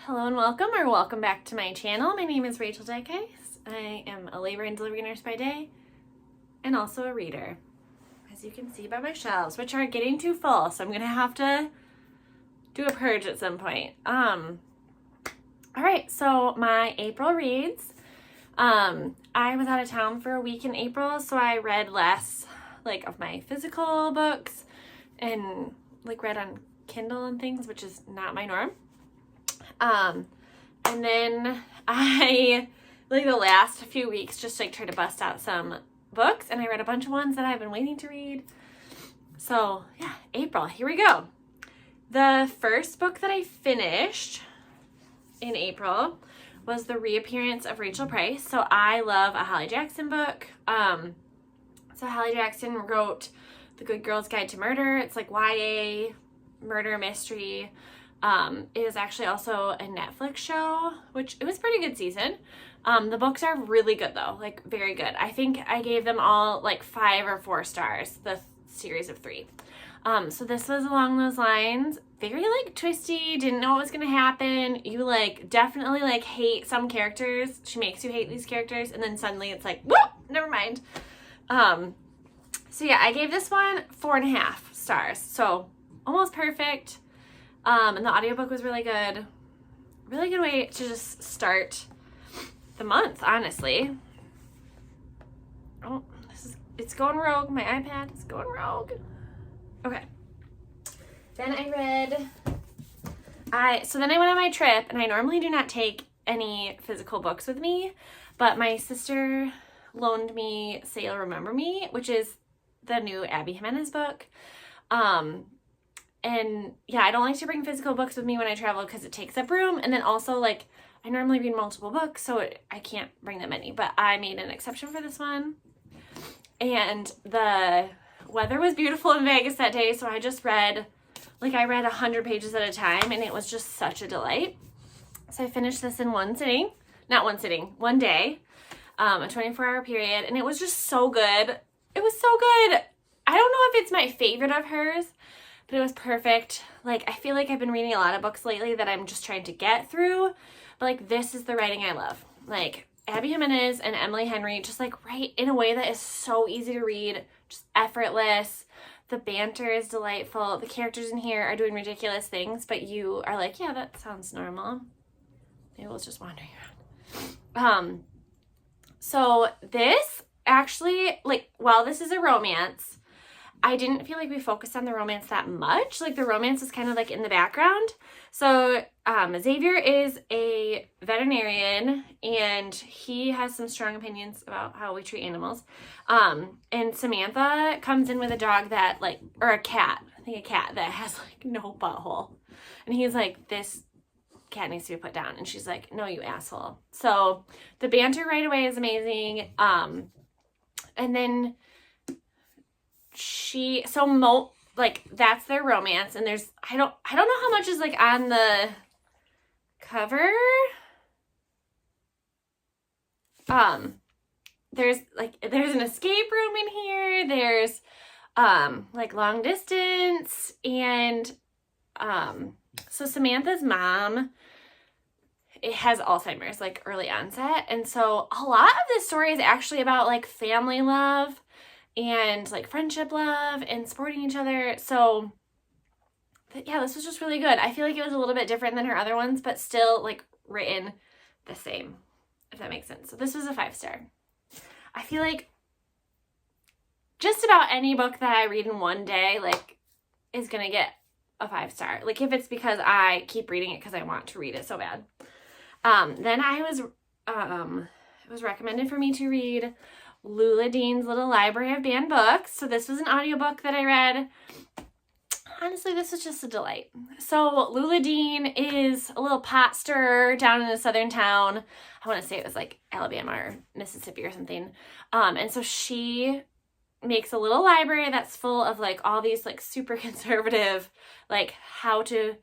Hello and welcome, or welcome back to my channel. My name is Rachel Dykhuis. I am a labor and delivery nurse by day and also a reader, as you can see by my shelves, which are getting too full, so I'm gonna have to do a purge at some point. All right, so my April reads. I was out of town for a week in April, so I read less of my physical books and read on Kindle and things, which is not my norm. And then I, the last few weeks, just tried to bust out some books, and I read a bunch of ones that I've been waiting to read. So yeah, April, here we go. The first book that I finished in April was The Reappearance of Rachel Price. So I love a Holly Jackson book. So Holly Jackson wrote The Good Girl's Guide to Murder. It's YA murder mystery. It is actually also a Netflix show, which it was a pretty good season. The books are really good though, very good. I think I gave them all 5 or 4 stars, the series of 3. So this was along those lines, very twisty, didn't know what was gonna happen. You definitely hate some characters. She makes you hate these characters, and then suddenly it's whoop, never mind. So yeah, I gave this one 4.5 stars, so almost perfect. And the audiobook was really good. Really good way to just start the month, honestly. Oh, it's going rogue. My iPad is going rogue. Okay. Then I went on my trip, and I normally do not take any physical books with me, but my sister loaned me Say You'll Remember Me, which is the new Abby Jimenez book. And yeah, I don't like to bring physical books with me when I travel because it takes up room. And then also I normally read multiple books, so I can't bring that many, but I made an exception for this one. And the weather was beautiful in Vegas that day, so I just read, I read 100 pages at a time, and it was just such a delight. So I finished this in one day, a 24-hour period, and it was just so good. It was so good. I don't know if it's my favorite of hers, but it was perfect. I feel like I've been reading a lot of books lately that I'm just trying to get through, but this is the writing I love. Abby Jimenez and Emily Henry just write in a way that is so easy to read, just effortless. The banter is delightful. The characters in here are doing ridiculous things, but you are yeah, that sounds normal. Maybe was just wandering around. So this actually, while this is a romance, I didn't feel we focused on the romance that much. The romance is kind of in the background. So Xavier is a veterinarian, and he has some strong opinions about how we treat animals. And Samantha comes in with a dog that or a cat, I think a cat that has no butthole. And he's this cat needs to be put down. And she's no, you asshole. So the banter right away is amazing. And then that's their romance, and there's I don't know how much is on the cover. There's an escape room in here. There's long distance, and so Samantha's mom, it has Alzheimer's, early onset, and so a lot of this story is actually about family love and friendship love and supporting each other. So yeah, this was just really good. I feel it was a little bit different than her other ones, but still written the same, if that makes sense. So this was a 5-star. I feel just about any book that I read in one day is gonna get a 5-star. If it's because I keep reading it because I want to read it so bad. Then it was recommended for me to read Lula Dean's Little Library of Banned Books. So this was an audiobook that I read. Honestly, this was just a delight. So Lula Dean is a little pot stirrer down in a southern town. I want to say it was Alabama or Mississippi or something. And so she makes a little library that's full of all these super conservative, how to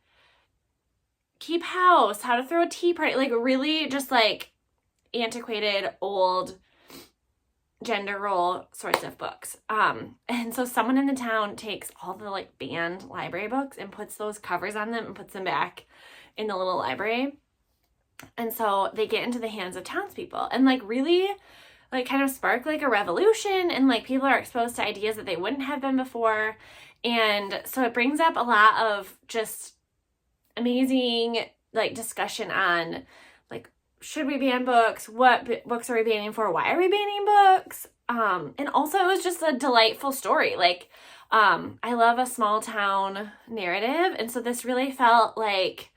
keep house, how to throw a tea party, really just antiquated, old gender role sorts of books. And so someone in the town takes all the banned library books and puts those covers on them and puts them back in the little library. And so they get into the hands of townspeople and like really like kind of spark like a revolution, and like people are exposed to ideas that they wouldn't have been before. And so it brings up a lot of just amazing like discussion on like, should we ban books? What books are we banning for? Why are we banning books? And also it was just a delightful story. Like, I love a small town narrative. And so this really felt like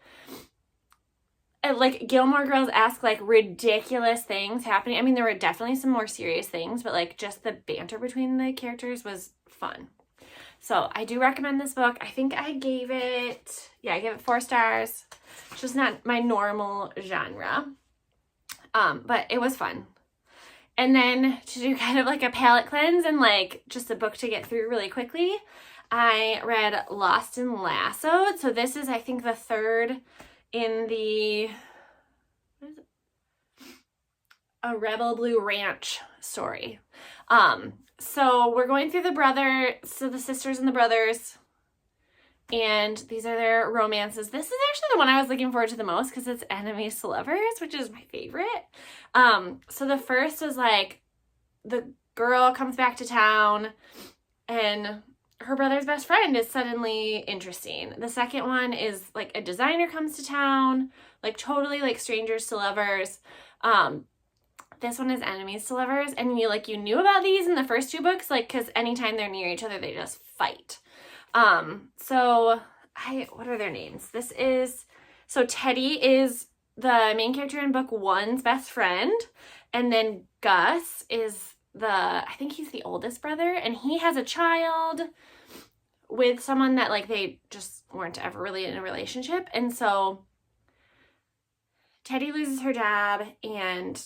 Gilmore Girls ask like ridiculous things happening. I mean, there were definitely some more serious things, but like just the banter between the characters was fun. So I do recommend this book. I think I gave it 4 stars. It's just not my normal genre. But it was fun. And then to do kind of like a palate cleanse and like just a book to get through really quickly, I read Lost and Lassoed. So this is, I think, the third in the, what is it? A Rebel Blue Ranch story. So we're going through the sisters and the brothers, and these are their romances. This is actually the one I was looking forward to the most because it's enemies to lovers, which is my favorite. So the first was like the girl comes back to town and her brother's best friend is suddenly interesting. The second one is like a designer comes to town, like totally like strangers to lovers. This one is enemies to lovers, and you knew about these in the first 2 books, like, because anytime they're near each other, they just fight. What are their names? So Teddy is the main character in book 1's best friend, and then Gus is I think he's the oldest brother, and he has a child with someone that like they just weren't ever really in a relationship. And so Teddy loses her job and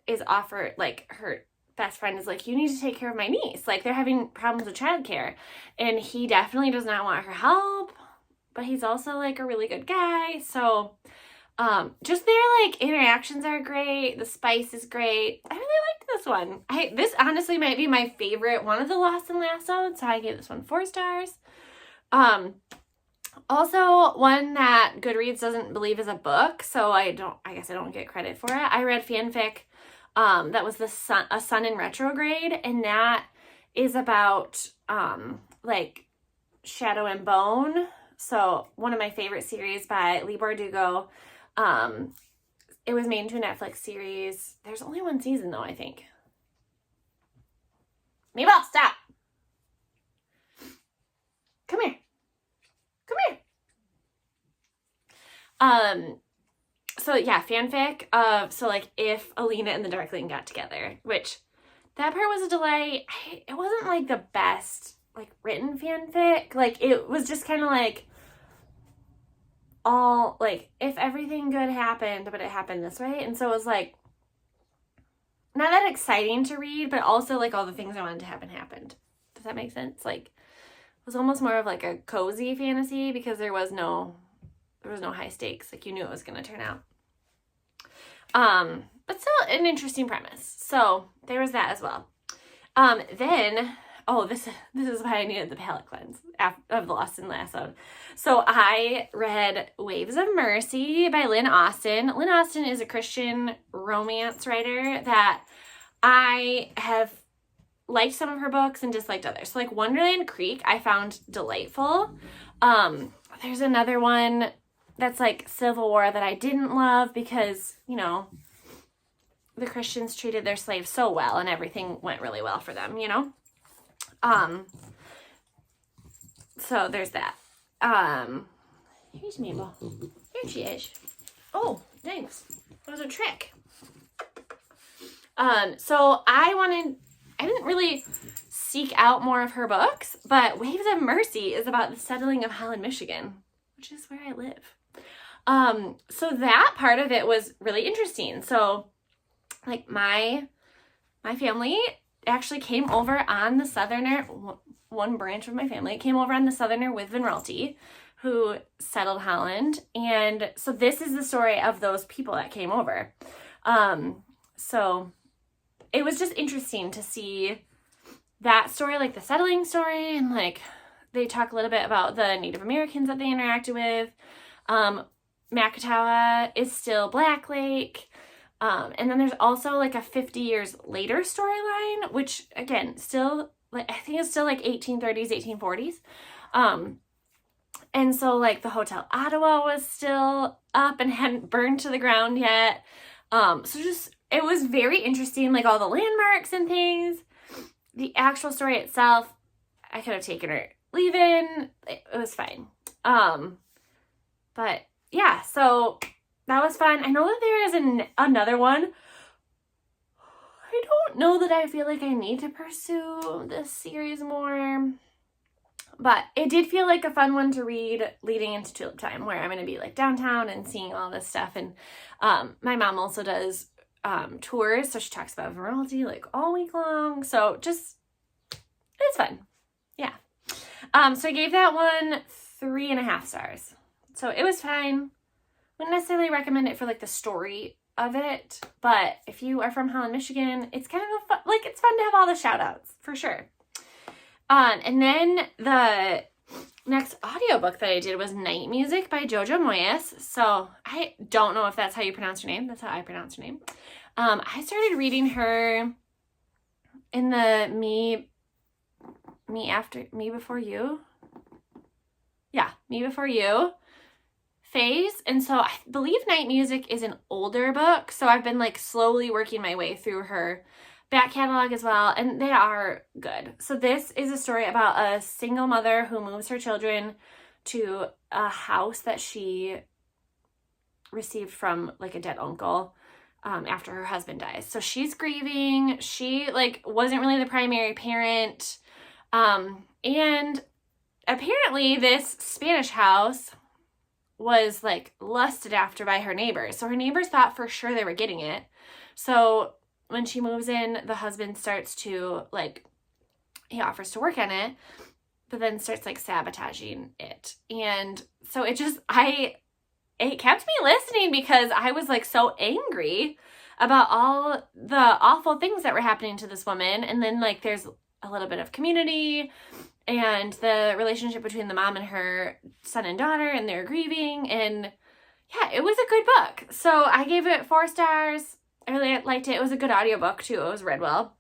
is offered, like, her best friend is like, you need to take care of my niece. Like, they're having problems with childcare. And he definitely does not want her help, but he's also, like, a really good guy. So, just their, like, interactions are great. The spice is great. I really liked this one. This honestly might be my favorite one of the Lost and Lassoed, so I gave this one 4 stars. Also, one that Goodreads doesn't believe is a book, so I guess I don't get credit for it. I read fanfic that was A Sun in Retrograde, and that is about like Shadow and Bone. So one of my favorite series by Leigh Bardugo. It was made into a Netflix series. There's only 1 season though, I think. Maybe I'll stop. Come here. So yeah, fanfic of, so like if Alina and the Darkling got together, which that part was a delight. It wasn't like the best like written fanfic. Like it was just kind of like all like if everything good happened, but it happened this way. And so it was like not that exciting to read, but also like all the things I wanted to happen happened. Does that make sense? Like it was almost more of like a cozy fantasy because there was no high stakes. Like you knew it was going to turn out. But still an interesting premise. So there was that as well. This is why I needed the palate cleanse of the Lost and Lassoed. So I read Waves of Mercy by Lynn Austin. Lynn Austin is a Christian romance writer that I have liked some of her books and disliked others. So like Wonderland Creek I found delightful. There's another one that's like Civil War that I didn't love because, the Christians treated their slaves so well and everything went really well for them, So there's that. Here's Mabel. Here she is. Oh, thanks. That was a trick. So I didn't really seek out more of her books, but Waves of Mercy is about the settling of Holland, Michigan, which is where I live. So that part of it was really interesting. So like my family actually came over on the Southerner, one branch of my family came over on the Southerner with Van Raalte, who settled Holland. And so this is the story of those people that came over. So it was just interesting to see that story, like the settling story, and like they talk a little bit about the Native Americans that they interacted with. Makatawa is still Black Lake. And then there's also like a 50 years later storyline, which again, still like, I think it's still like 1830s, 1840s. And so like the Hotel Ottawa was still up and hadn't burned to the ground yet. So just, it was very interesting, like all the landmarks and things. The actual story itself, I could have taken or leaving. It was fine. But yeah, so that was fun. I know that there is another one. I don't know that I feel like I need to pursue this series more. But it did feel like a fun one to read leading into Tulip Time, where I'm going to be like downtown and seeing all this stuff. And my mom also does tours, so she talks about Virality like all week long. So just, it's fun. Yeah. So I gave that one 3.5 stars. So it was fine. Wouldn't necessarily recommend it for like the story of it, but if you are from Holland, Michigan, it's kind of a fun, like it's fun to have all the shout outs for sure. And then the next audiobook that I did was Night Music by Jojo Moyes. So I don't know if that's how you pronounce her name. That's how I pronounce her name. I started reading her in the Me Before You. Yeah, Me Before You phase. And so I believe Night Music is an older book. So I've been like slowly working my way through her back catalog as well, and they are good. So this is a story about a single mother who moves her children to a house that she received from like a dead uncle after her husband dies. So she's grieving. She like wasn't really the primary parent. And apparently this Spanish house was like lusted after by her neighbors. So her neighbors thought for sure they were getting it. So when she moves in, the husband starts to like, he offers to work on it, but then starts like sabotaging it. And so it kept me listening because I was like so angry about all the awful things that were happening to this woman. And then like there's a little bit of community and the relationship between the mom and her son and daughter, and they're grieving. And yeah, it was a good book. So I gave it 4 stars. I really liked it. It was a good audiobook too. It was read well.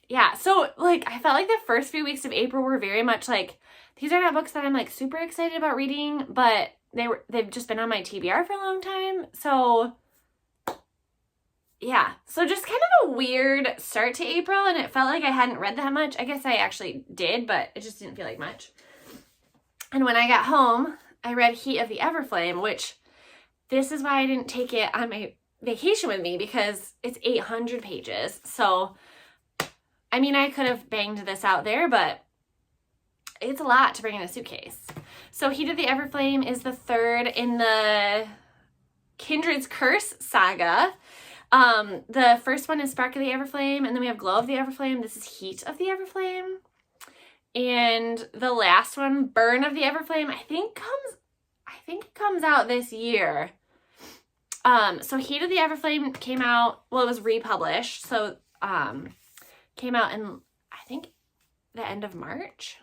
Yeah, so like I felt like the first few weeks of April were very much like, these are not books that I'm like super excited about reading, but they've just been on my TBR for a long time. So yeah, so just kind of a weird start to April, and it felt like I hadn't read that much. I guess I actually did, but it just didn't feel like much. And when I got home, I read Heat of the Everflame, which this is why I didn't take it on my vacation with me, because it's 800 pages. So, I mean, I could have banged this out there, but it's a lot to bring in a suitcase. So Heat of the Everflame is the third in the Kindred's Curse saga. The first one is Spark of the Everflame, and then we have Glow of the Everflame. This is Heat of the Everflame. And the last one, Burn of the Everflame, I think it comes out this year. So Heat of the Everflame came out, well, it was republished, so came out in, I think, the end of March.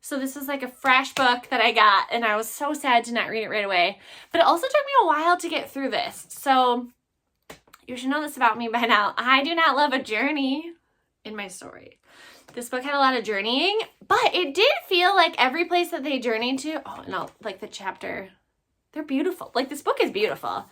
So this is like a fresh book that I got, and I was so sad to not read it right away. But it also took me a while to get through this. So you should know this about me by now. I do not love a journey in my story. This book had a lot of journeying, but it did feel like every place that they journeyed to, oh no, like the chapter, they're beautiful. Like this book is beautiful.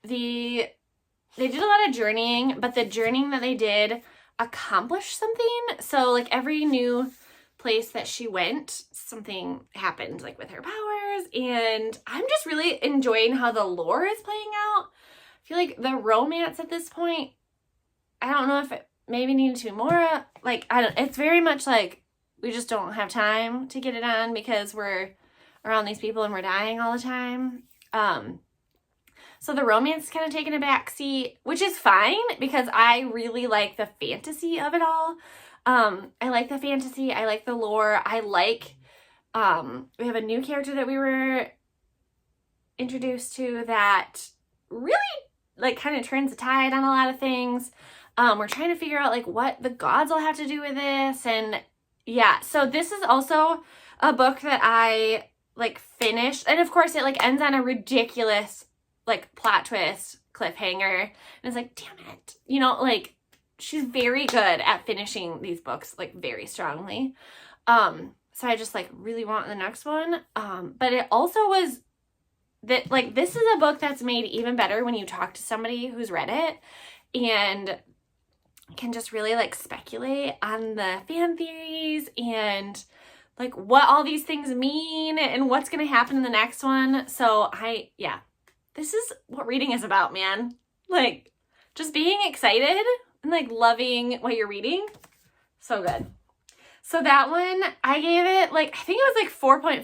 They did a lot of journeying, but the journeying that they did accomplished something. So like every new place that she went, something happened like with her powers, and I'm just really enjoying how the lore is playing out. I feel like the romance at this point, I don't know if it maybe needed to be more, like, it's very much like we just don't have time to get it on because we're around these people and we're dying all the time. So the romance is kind of taking a back seat, which is fine because I really like the fantasy of it all. I like the fantasy. I like the lore. I like, we have a new character that we were introduced to that really like kind of turns the tide on a lot of things. We're trying to figure out like what the gods will have to do with this. And yeah, so this is also a book that I like finished. And of course it like ends on a ridiculous like plot twist cliffhanger. And it's like, damn it. You know, like she's very good at finishing these books like very strongly. So I just like really want the next one. But it also was that like this is a book that's made even better when you talk to somebody who's read it and can just really like speculate on the fan theories and like what all these things mean and what's going to happen in the next one. So this is what reading is about, man. Like just being excited and like loving what you're reading. So good. So that one, I gave it like, I think it was like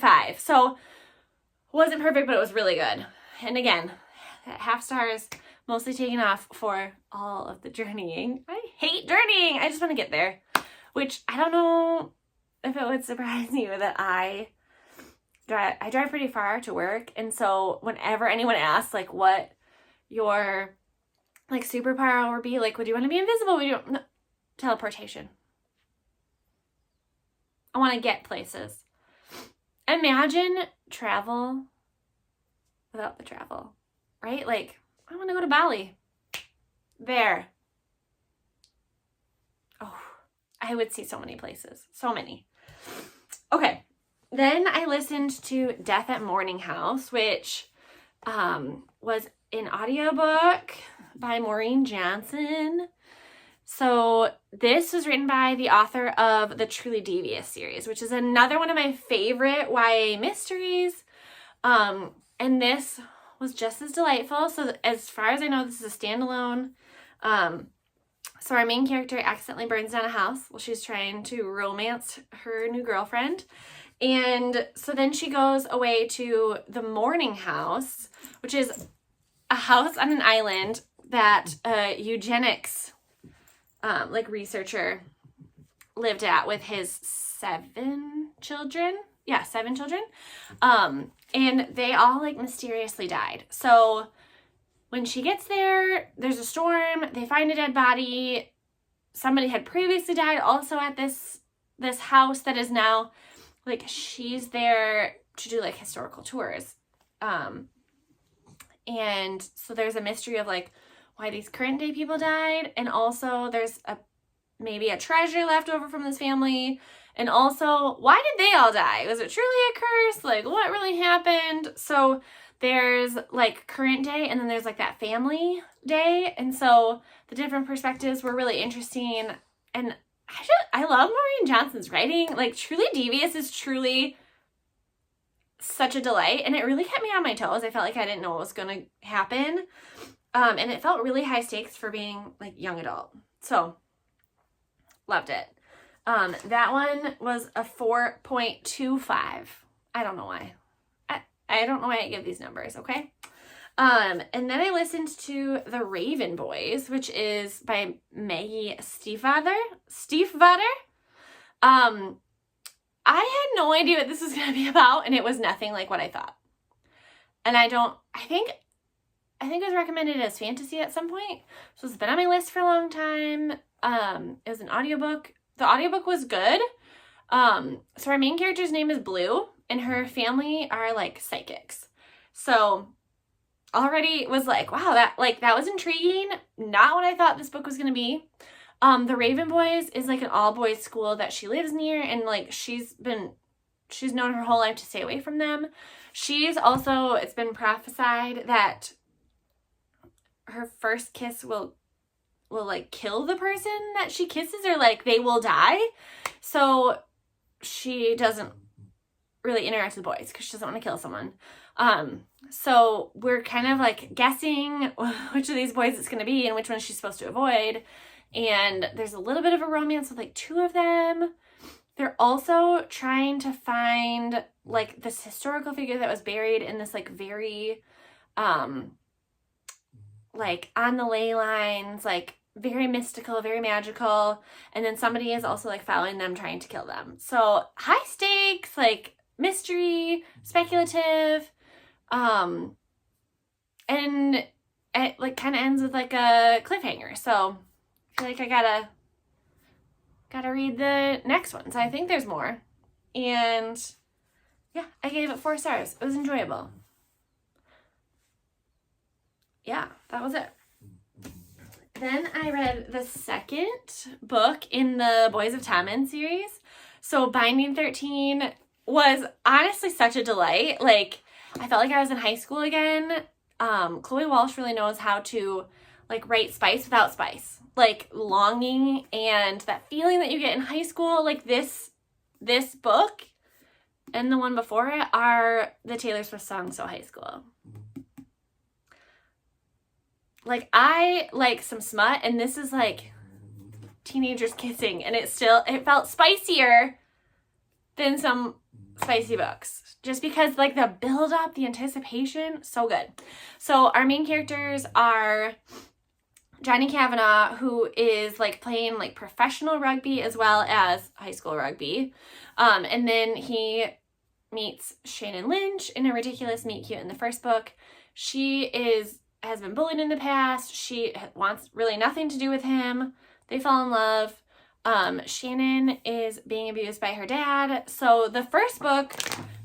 4.5. So it wasn't perfect, but it was really good. And again, half stars, mostly taken off for all of the journeying. I hate journeying. I just want to get there, which I don't know if it would surprise you that I drive pretty far to work. And so whenever anyone asks like what your like superpower would be, like, would you want to be invisible? No, teleportation. I want to get places. Imagine travel without the travel, right? Like, I want to go to Bali. There. Oh, I would see so many places. So many. Okay. Then I listened to Death at Morning House, which was an audiobook by Maureen Johnson. So this was written by the author of the Truly Devious series, which is another one of my favorite YA mysteries. And this was just as delightful. So as far as I know, this is a standalone. So our main character accidentally burns down a house while she's trying to romance her new girlfriend. And so then she goes away to the Morning House, which is a house on an island that eugenics like researcher lived at with his 7 children. Yeah, 7 children. And they all like mysteriously died. So when she gets there, there's a storm. They find a dead body. Somebody had previously died also at this house that is now like she's there to do like historical tours. And so there's a mystery of like why these current day people died, and also there's maybe a treasure left over from this family, and also why did they all die? Was it truly a curse? Like what really happened? So there's like current day, and then there's like that family day, and so the different perspectives were really interesting. And I love Maureen Johnson's writing. Like Truly Devious is truly such a delight, and it really kept me on my toes. I felt like I didn't know what was going to happen. And it felt really high stakes for being like young adult. So loved it. That one was a 4.25. I don't know why. I don't know why I give these numbers, okay? And then I listened to The Raven Boys, which is by Maggie Stiefvater. I had no idea what this was going to be about, and it was nothing like what I thought. And I think it was recommended as fantasy at some point. So it's been on my list for a long time. It was an audiobook. The audiobook was good. So our main character's name is Blue, and her family are like psychics. So already was like, wow, that was intriguing. Not what I thought this book was going to be. The Raven Boys is like an all boys school that she lives near, and like she's known her whole life to stay away from them. It's been prophesied that her first kiss will like kill the person that she kisses, or like they will die. So she doesn't really interact with boys because she doesn't want to kill someone. So we're kind of like guessing which of these boys it's going to be and which one she's supposed to avoid. And there's a little bit of a romance with like 2 of them. They're also trying to find like this historical figure that was buried in this like very like on the ley lines, like very mystical, very magical. And then somebody is also like following them, trying to kill them. So high stakes, like mystery, speculative, and it like kind of ends with like a cliffhanger. So I feel like I gotta read the next one. So I think there's more. And Yeah, I gave it 4 stars. It was enjoyable. Yeah, that was it. Then I read the second book in the Boys of Tommen series. So Binding 13 was honestly such a delight. Like, I felt like I was in high school again. Chloe Walsh really knows how to like write spice without spice. Like longing and that feeling that you get in high school. Like this book and the one before it are the Taylor Swift songs So High School. Like, I like some smut, and this is like teenagers kissing, and it felt spicier than some spicy books. Just because, like, the build-up, the anticipation, so good. So, our main characters are Johnny Kavanaugh, who is, like, playing, like, professional rugby as well as high school rugby. And then he meets Shannon Lynch in a ridiculous meet-cute in the first book. She has been bullied in the past. She wants really nothing to do with him. They fall in love. Shannon is being abused by her dad. So the first book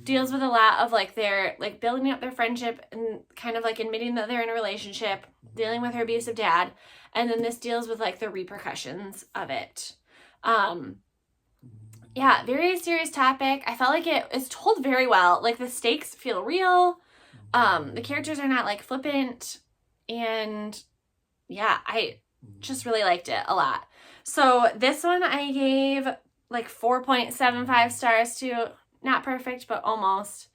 deals with a lot of like their like building up their friendship and kind of like admitting that they're in a relationship, dealing with her abusive dad. And then this deals with like the repercussions of it. Yeah, very serious topic. I felt like it is told very well. Like the stakes feel real. The characters are not like flippant. And yeah, I just really liked it a lot. So this one I gave like 4.75 stars to. Not perfect, but almost.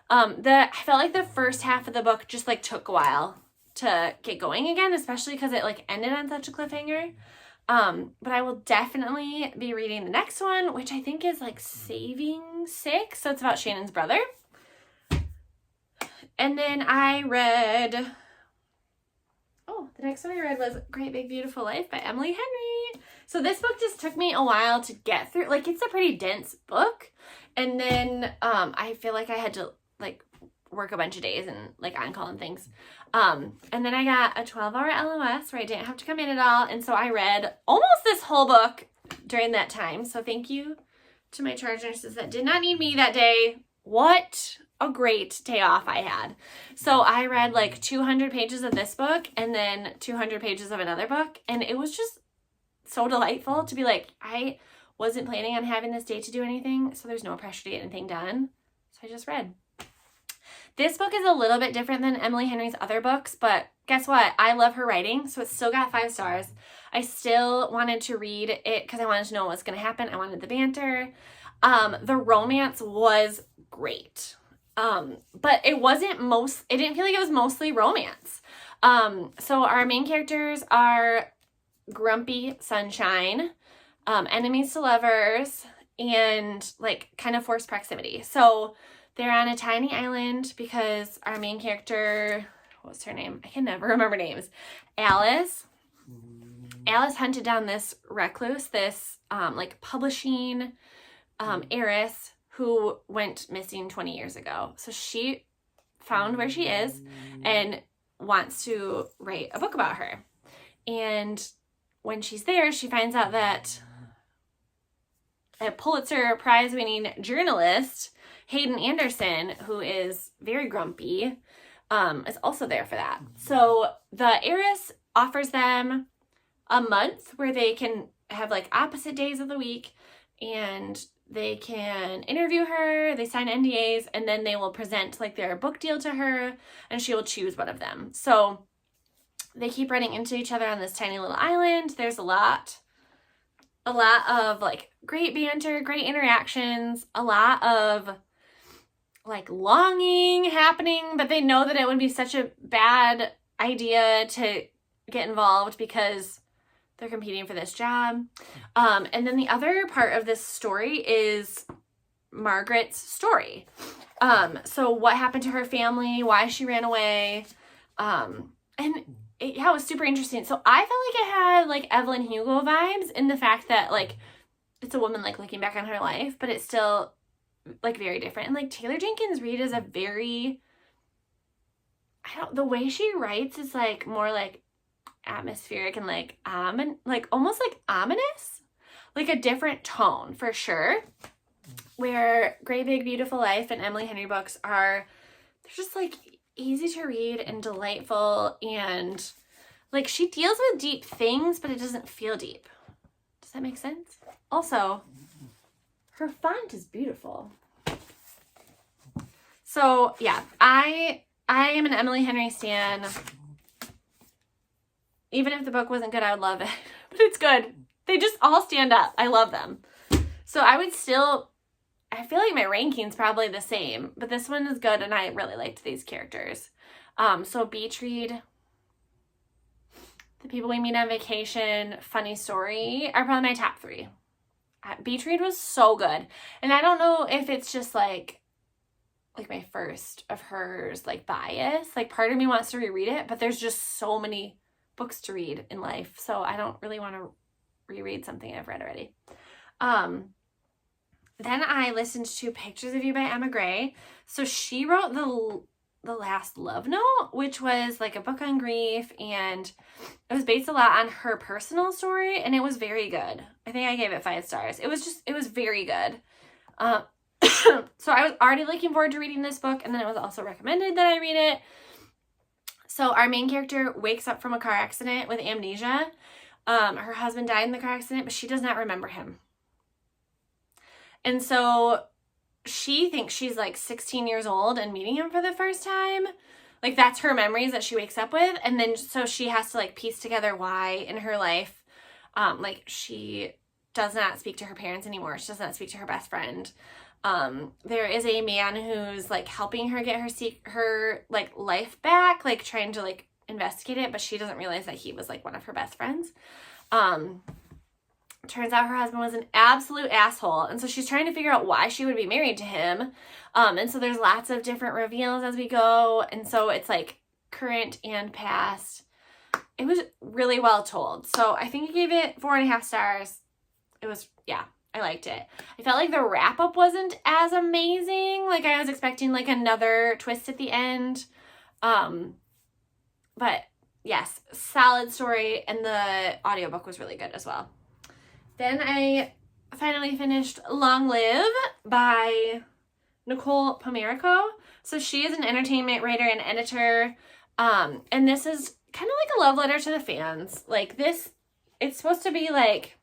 I felt like the first half of the book just like took a while to get going again, especially because it like ended on such a cliffhanger. But I will definitely be reading the next one, which I think is like Saving Six. So it's about Shannon's brother. And then I read... the next one I read was Great Big Beautiful Life by Emily Henry. So this book just took me a while to get through. Like, it's a pretty dense book. And then I feel like I had to, like, work a bunch of days and, like, on-call and things. And then I got a 12-hour LOS where I didn't have to come in at all. And so I read almost this whole book during that time. So thank you to my charge nurses that did not need me that day. What a great day off I had. So I read like 200 pages of this book and then 200 pages of another book. And it was just so delightful to be like, I wasn't planning on having this day to do anything. So there's no pressure to get anything done. So I just read. This book is a little bit different than Emily Henry's other books, but guess what? I love her writing, so it still got 5 stars. I still wanted to read it because I wanted to know what's going to happen. I wanted the banter. The romance was great. But it didn't feel like it was mostly romance. So our main characters are grumpy sunshine, enemies to lovers, and like kind of forced proximity. So they're on a tiny island because our main character, what's her name? I can never remember names. Alice hunted down this recluse, this like publishing heiress who went missing 20 years ago. So she found where she is and wants to write a book about her. And when she's there, she finds out that a Pulitzer Prize winning journalist, Hayden Anderson, who is very grumpy, is also there for that. So the heiress offers them a month where they can have like opposite days of the week and they can interview her, they sign NDAs, and then they will present like their book deal to her and she will choose one of them. So they keep running into each other on this tiny little island. There's a lot of like great banter, great interactions, a lot of like longing happening, but they know that it would be such a bad idea to get involved because they're competing for this job. And then the other part of this story is Margaret's story. So what happened to her family, why she ran away. It was super interesting. So I felt like it had like Evelyn Hugo vibes in the fact that like it's a woman like looking back on her life, but it's still like very different. And like Taylor Jenkins Reid is a very, the way she writes is like more like atmospheric and like almost like ominous, like a different tone for sure. where Great Big Beautiful Life and Emily Henry books are, they're just like easy to read and delightful, and like she deals with deep things, but it doesn't feel deep. Does that make sense? Also, her font is beautiful. So yeah, I am an Emily Henry stan. Even if the book wasn't good, I would love it. But it's good. They just all stand up. I love them. So I would still, I feel like my ranking's probably the same, but this one is good and I really liked these characters. So Beach Read, The People We Meet on Vacation, Funny Story are probably my top 3. Beach Read was so good. And I don't know if it's just like my first of hers, like bias. Like part of me wants to reread it, but there's just so many books to read in life. So I don't really want to reread something I've read already. Then I listened to Pictures of You by Emma Gray. So she wrote the Last Love Note, which was like a book on grief, and it was based a lot on her personal story, and it was very good. I think I gave it 5 stars. It was very good. So I was already looking forward to reading this book, and then it was also recommended that I read it. So our main character wakes up from a car accident with amnesia. Her husband died in the car accident, but she does not remember him. And so she thinks she's like 16 years old and meeting him for the first time. Like that's her memories that she wakes up with. And then so she has to like piece together why in her life, like she does not speak to her parents anymore. She does not speak to her best friend. There is a man who's like helping her get her like life back, like trying to like investigate it, but she doesn't realize that he was like one of her best friends. Turns out her husband was an absolute asshole, and so she's trying to figure out why she would be married to him. And so there's lots of different reveals as we go, and so it's like current and past. It was really well told. So I think I gave it 4.5 stars. It was, yeah, I liked it. I felt like the wrap-up wasn't as amazing. Like I was expecting like another twist at the end. But yes, solid story, and the audiobook was really good as well. Then I finally finished Long Live by Nicole Pomerico. So she is an entertainment writer and editor. And this is kind of like a love letter to the fans. Like this, it's supposed to be like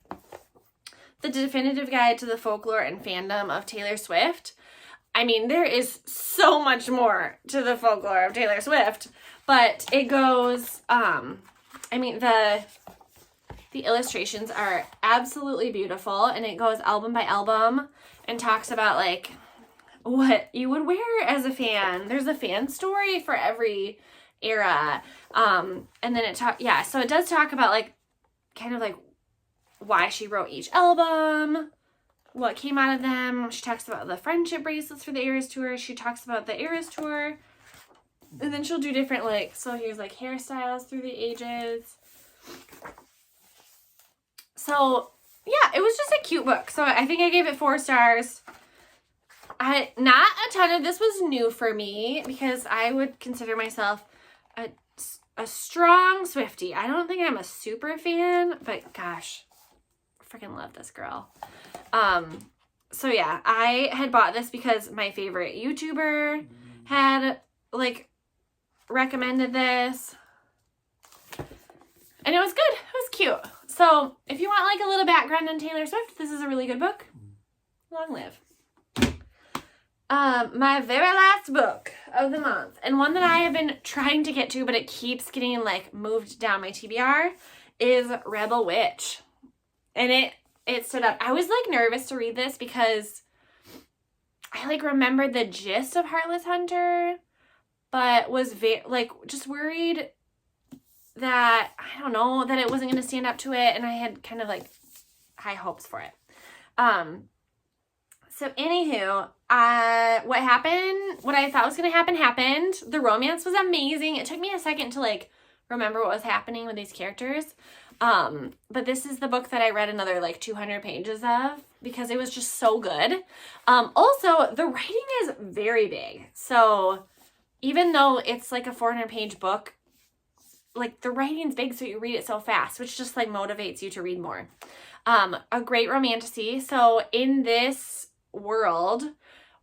the definitive guide to the folklore and fandom of Taylor Swift. I mean, there is so much more to the folklore of Taylor Swift, but it goes, I mean, the illustrations are absolutely beautiful, and it goes album by album and talks about like what you would wear as a fan. There's a fan story for every era. And then so it does talk about like kind of like why she wrote each album, what came out of them. She talks about the friendship bracelets for the Eras Tour. She talks about the Eras Tour. And then she'll do different like, so here's like hairstyles through the ages. So yeah, it was just a cute book. So I think I gave it 4 stars. Not a ton of this was new for me because I would consider myself a strong Swiftie. I don't think I'm a super fan, but gosh, I freaking love this girl. So yeah, I had bought this because my favorite YouTuber had like recommended this, and it was good. It was cute. So if you want like a little background on Taylor Swift, this is a really good book. Long Live. My very last book of the month, and one that I have been trying to get to, but it keeps getting like moved down my TBR, is Rebel Witch. And it stood up. I was like nervous to read this because I like remembered the gist of Heartless Hunter, but was just worried that, I don't know, that it wasn't going to stand up to it, and I had kind of like high hopes for it. So anywho, what happened, what I thought was going to happen, happened. The romance was amazing. It took me a second to like remember what was happening with these characters. But this is the book that I read another like 200 pages of because it was just so good. Also, the writing is very big. So even though it's like a 400-page book, like the writing's big, so you read it so fast, which just like motivates you to read more. A great romantasy. So in this world,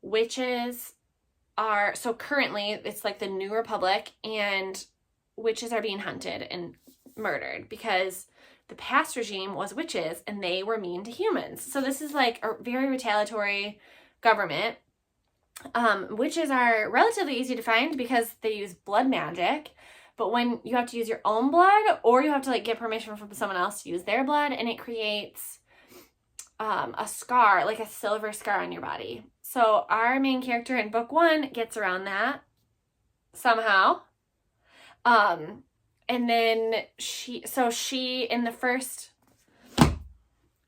witches are, so currently it's like the New Republic, and witches are being hunted and murdered because the past regime was witches and they were mean to humans. So this is like a very retaliatory government. Witches are relatively easy to find because they use blood magic, but when you have to use your own blood, or you have to like get permission from someone else to use their blood, and it creates a scar, like a silver scar on your body. So our main character in book 1 gets around that somehow. And then she in the first,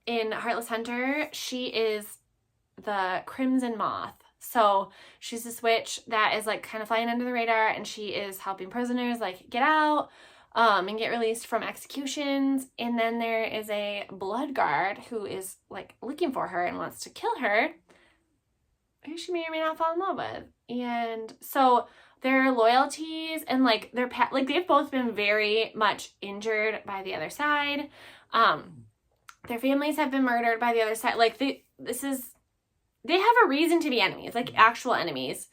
in Heartless Hunter, she is the Crimson Moth. So she's this witch that is like kind of flying under the radar, and she is helping prisoners like get out and get released from executions. And then there is a blood guard who is like looking for her and wants to kill her, who she may or may not fall in love with. And so their loyalties and like like they've both been very much injured by the other side. Their families have been murdered by the other side. Like they have a reason to be enemies, like actual enemies.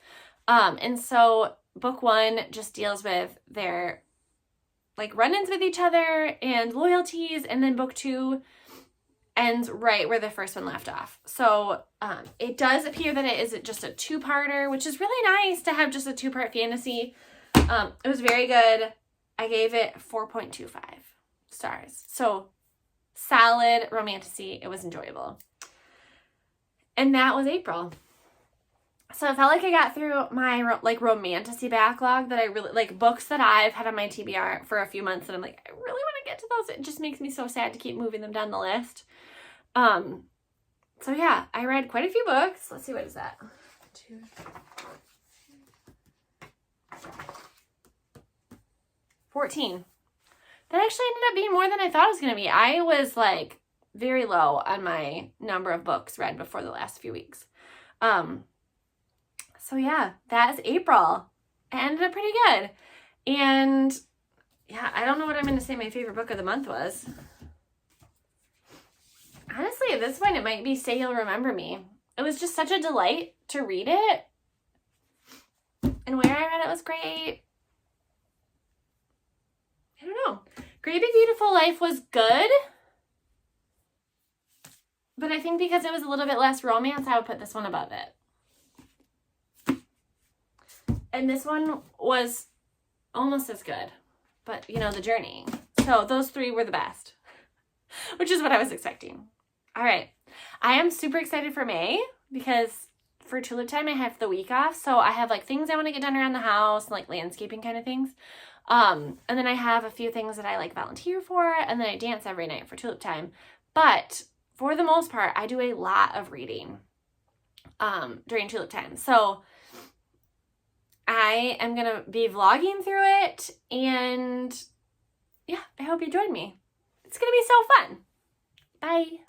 And so book 1 just deals with their like run-ins with each other and loyalties, and then book 2 ends right where the first one left off. So it does appear that it is just a 2-parter, which is really nice to have just a 2-part fantasy. It was very good. I gave it 4.25 stars. So solid romantasy. It was enjoyable. And that was April. So I felt like I got through my like romantasy backlog that I really like, books that I've had on my TBR for a few months, and I'm like, I really want to get to those. It just makes me so sad to keep moving them down the list. So yeah, I read quite a few books. Let's see, what is that? 2, 14. That actually ended up being more than I thought it was going to be. I was like very low on my number of books read before the last few weeks. So yeah, that is April. It ended up pretty good. And yeah, I don't know what I'm going to say my favorite book of the month was. Honestly, at this point, it might be Say You'll Remember Me. It was just such a delight to read it. And where I read it was great. I don't know. Great Big Beautiful Life was good. But I think because it was a little bit less romance, I would put this one above it. And this one was almost as good. But, you know, the journey. So those 3 were the best. Which is what I was expecting. All right. I am super excited for May because for Tulip Time I have the week off. So I have like things I want to get done around the house, like landscaping kind of things. And then I have a few things that I like volunteer for, and then I dance every night for Tulip Time. But for the most part, I do a lot of reading during Tulip Time. So I am going to be vlogging through it, and yeah, I hope you join me. It's going to be so fun. Bye.